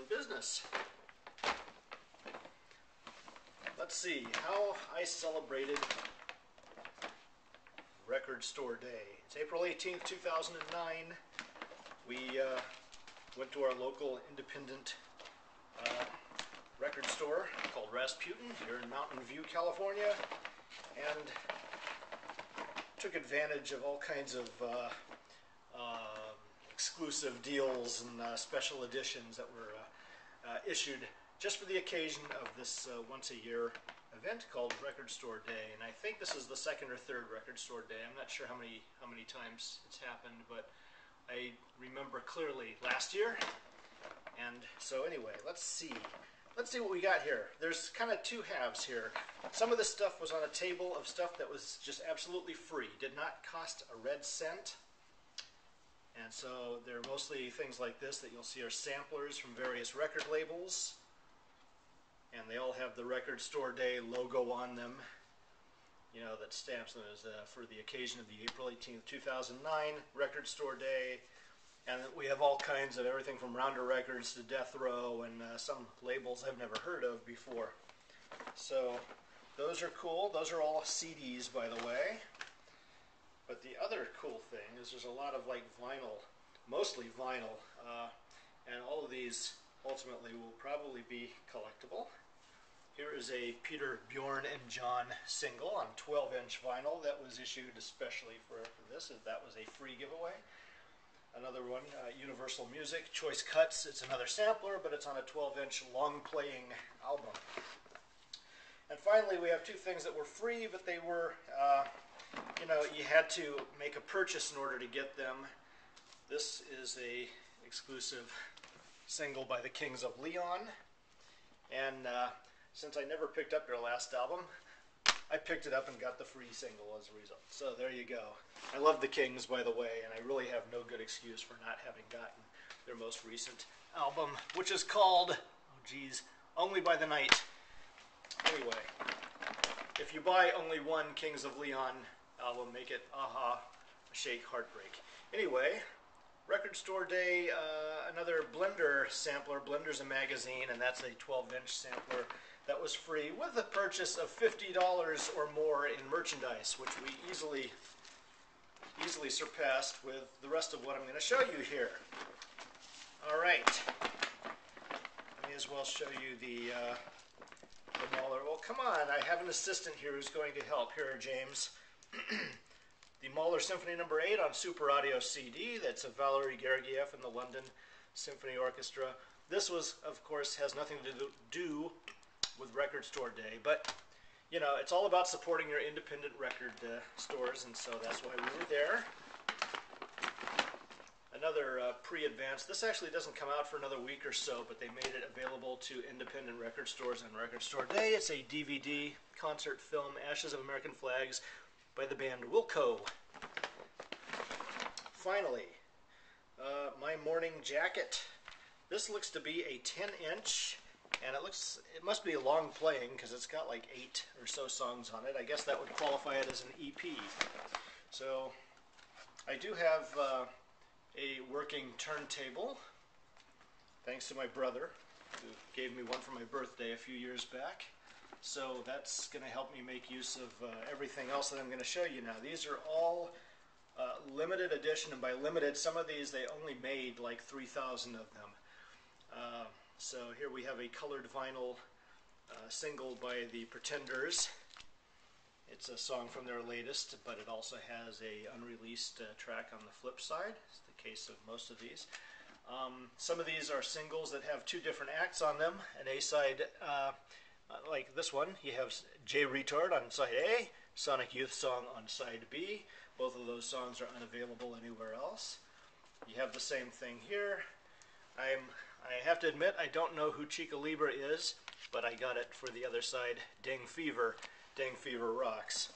business. Let's see how I celebrated Record Store Day. It's April 18th, 2009. We went to our local independent record store called Rasputin here in Mountain View, California, and took advantage of all kinds of exclusive deals and special editions that were issued just for the occasion of this once-a-year event called Record Store Day. And I think this is the second or third Record Store Day. I'm not sure how many times it's happened, but I remember clearly last year. And so anyway, let's see what we got here. There's kind of two halves here. Some of this stuff was on a table of stuff that was just absolutely free, did not cost a red cent. And so they're mostly things like this that you'll see are samplers from various record labels. And they all have the Record Store Day logo on them, you know, that stamps them as for the occasion of the April 18th, 2009 Record Store Day. And we have all kinds of everything from Rounder Records to Death Row and some labels I've never heard of before. So those are cool. Those are all CDs, by the way. But the other cool thing is there's a lot of like vinyl, mostly vinyl, and all of these ultimately will probably be collectible. Here is a Peter, Bjorn, and John single on 12-inch vinyl that was issued especially for this. That was a free giveaway. Another one, Universal Music, Choice Cuts. It's another sampler, but it's on a 12-inch long-playing album. And finally, we have two things that were free, but they were, you know, you had to make a purchase in order to get them. This is a exclusive single by the Kings of Leon. And since I never picked up their last album, I picked it up and got the free single as a result. So there you go. I love the Kings, by the way, and I really have no good excuse for not having gotten their most recent album, which is called, oh geez, Only by the Night. Anyway, if you buy only one Kings of Leon album, make it Aha, Shake, Heartbreak. Anyway, Record Store Day, another Blender sampler. Blender's a magazine, and that's a 12-inch sampler that was free with the purchase of $50 or more in merchandise, which we easily surpassed with the rest of what I'm going to show you here. All right, I may as well show you the Mahler. Well, come on, I have an assistant here who's going to help. Here, James. The Mahler Symphony No. 8 on Super Audio CD. That's a Valery Gergiev and the London Symphony Orchestra. This was, of course, has nothing to do with Record Store Day, but you know, it's all about supporting your independent record stores, and so that's why we were there. Another pre-advance. This actually doesn't come out for another week or so, but they made it available to independent record stores on Record Store Day. It's a DVD concert film, Ashes of American Flags, by the band Wilco. Finally, my morning jacket. This looks to be a 10-inch, and it must be a long playing because it's got like 8 or so songs on it. I guess that would qualify it as an EP. So I do have a working turntable, thanks to my brother, who gave me one for my birthday a few years back. So that's going to help me make use of everything else that I'm going to show you now. These are all limited edition, and by limited, some of these they only made like 3,000 of them. So here we have a colored vinyl single by the Pretenders. It's a song from their latest, but it also has a unreleased track on the flip side. It's the case of most of these. Some of these are singles that have 2 different acts on them. An A-side, like this one, you have J Retard on side A, Sonic Youth Song on side B. Both of those songs are unavailable anywhere else. You have the same thing here. I have to admit, I don't know who Chica Libre is, but I got it for the other side, Dang Fever. Dang Fever rocks.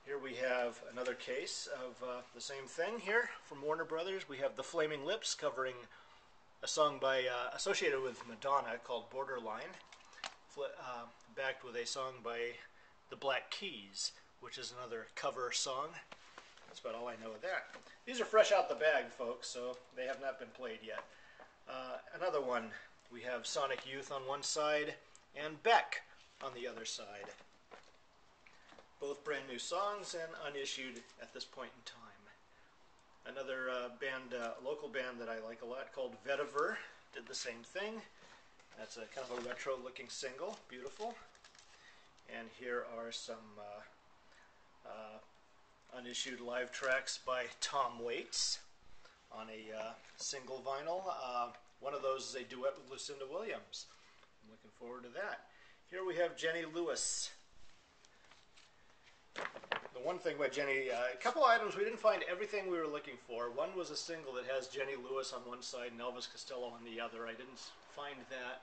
Here we have another case of the same thing here from Warner Brothers. We have the Flaming Lips covering a song by associated with Madonna called Borderline, backed with a song by the Black Keys, which is another cover song. That's about all I know of that. These are fresh out the bag, folks, so they have not been played yet. Another one, We have Sonic Youth on one side and Beck on the other side. Both brand new songs and unissued at this point in time. Another local band that I like a lot called Vetiver did the same thing. That's a kind of a retro looking single, beautiful. And here are some unissued live tracks by Tom Waits on a single vinyl. One of those is a duet with Lucinda Williams. I'm looking forward to that. Here we have Jenny Lewis. The one thing by Jenny, a couple items, we didn't find everything we were looking for. One was a single that has Jenny Lewis on one side and Elvis Costello on the other. I didn't find that.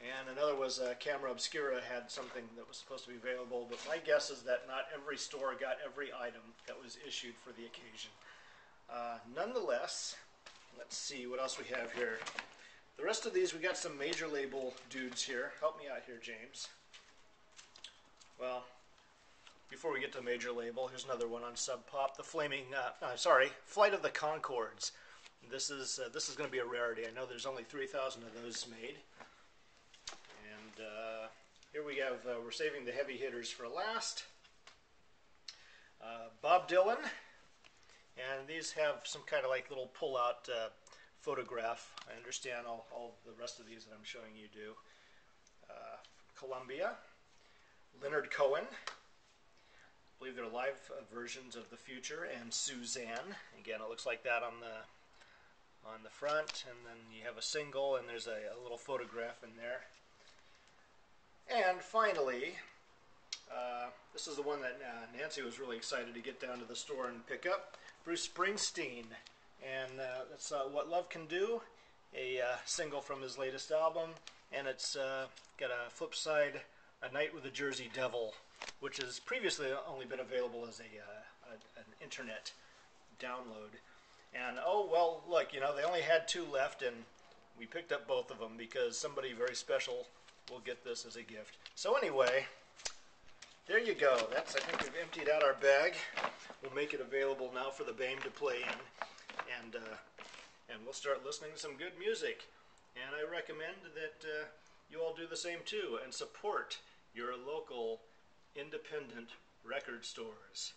And another was Camera Obscura had something that was supposed to be available, but my guess is that not every store got every item that was issued for the occasion. Nonetheless, let's see what else we have here. The rest of these, we got some major label dudes here. Help me out here, James. Well, before we get to major label, here's another one on Sub Pop. The Flight of the Conchords. This is going to be a rarity. I know there's only 3,000 of those made. And here we have, we're saving the heavy hitters for last. Bob Dylan. And these have some kind of like little pull-out photograph. I understand all the rest of these that I'm showing you do. Columbia. Leonard Cohen. I believe they're live versions of The Future and Suzanne. Again, it looks like that on the front, and then you have a single, and there's a little photograph in there. And finally, this is the one that Nancy was really excited to get down to the store and pick up. Bruce Springsteen, and that's What Love Can Do, a single from his latest album, and it's got a flip side, A Night with the Jersey Devil, which has previously only been available as an internet download. And oh well, look, you know, they only had 2 left, and we picked up both of them because somebody very special will get this as a gift. So anyway, there you go. I think we've emptied out our bag. We'll make it available now for the BAME to play in, and we'll start listening to some good music. And I recommend that you all do the same too and support your local independent record stores.